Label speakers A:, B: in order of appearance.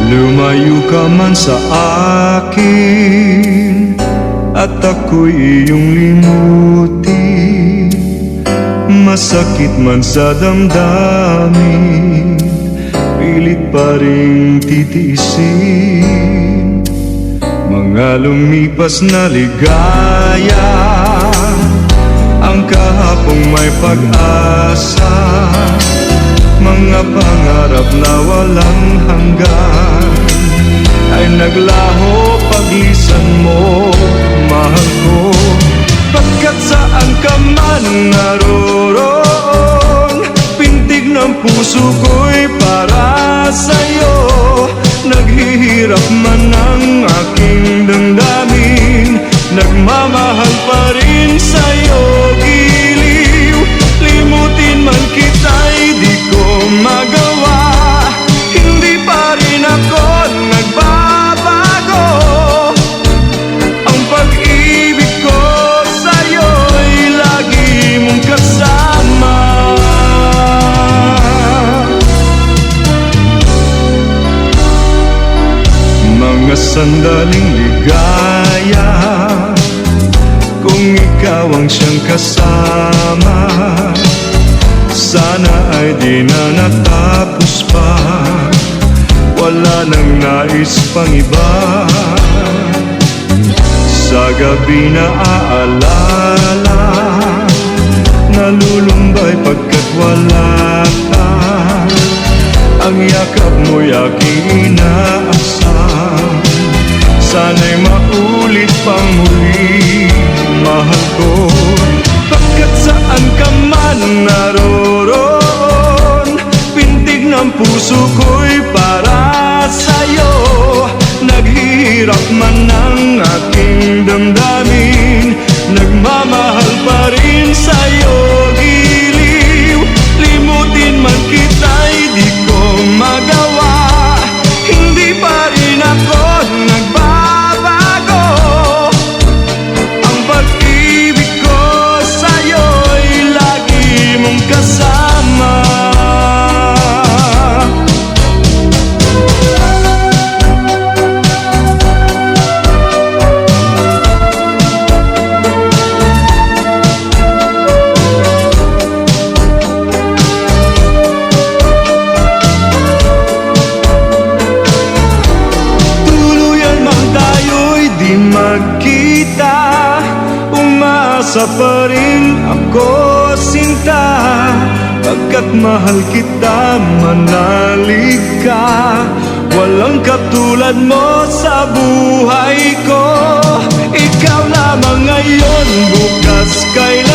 A: Lumayo ka man sa akin at ako'y iyong limutin. Masakit man sa damdamin, pilit pa rin titiisin. Mga lumipas na ligaya, ang kahapong may pag-asa, mga pangarap na walang hanggan ay naglaho paglisan mo, mahal ko. Pagkat saan ka man naroroon, pintig ng puso ko'y para sa'yo. Naghihirap man ang aking damdamin, nagmamahal pa rin sa'yo. Giliw, limutin man kita'y di ko magawa. Hindi pa rin ako nagbabago. Ang pag-ibig ko sa'yo'y lagi mong kasama. Mga sandaling ligaya, kung ikaw ang siyang kasama, sana ay di na natapos pa. Wala nang nais pang iba. Sa gabi na aalala, nalulumbay pagkat wala ka. Ang yakap mo'y aking inaasam, sana'y maulit pang muli, mahal ko. Pagkat saan ka man naroroon, pintig ng puso ko'y para sa'yo. Naghihirap man ang aking damdamin, nagmamahal pa rin sa'yo. Giliw, limutin man kita'y di ko magawa. Hindi pa rin ako nagbabago. Ang pag-ibig ko sa'yo'y lagi mong kasama. Magkita, umasa pa rin ako, sinta. Pagkat mahal kita, manalig ka. Walang katulad mo sa buhay ko. Ikaw lamang ngayon, bukas kailan